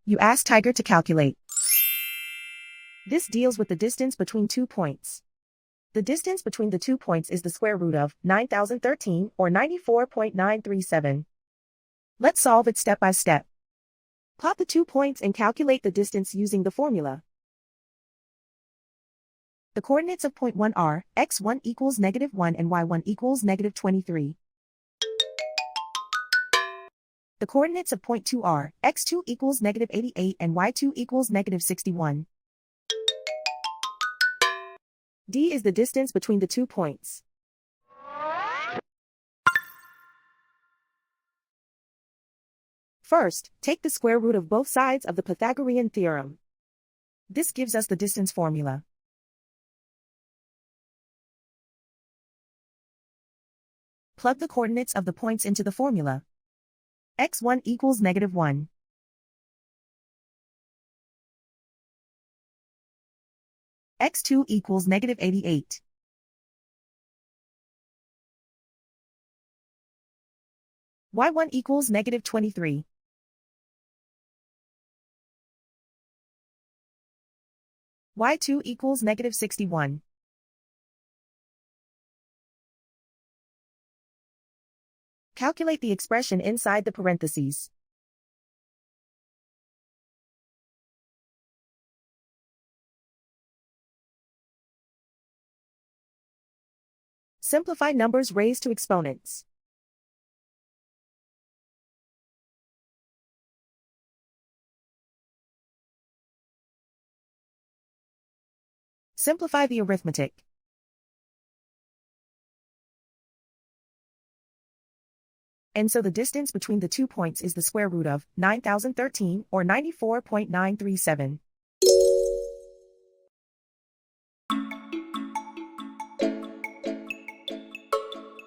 You ask Tiger to calculate. This deals with the distance between 2 points. The distance between the 2 points is the square root of 9,013 or 94.937. Let's solve it step by step. Plot the 2 points and calculate the distance using the formula. The coordinates of point 1 are x1 equals -1 and y1 equals -23. The coordinates of point 2 are x2 equals -88 and y2 equals -61. D is the distance between the 2 points. First, take the square root of both sides of the Pythagorean theorem. This gives us the distance formula. Plug the coordinates of the points into the formula. x1 equals -1. x2 equals -88. y1 equals -23. y2 equals -61. Calculate the expression inside the parentheses. Simplify numbers raised to exponents. Simplify the arithmetic. And so the distance between the 2 points is the square root of 9,013 or 94.937.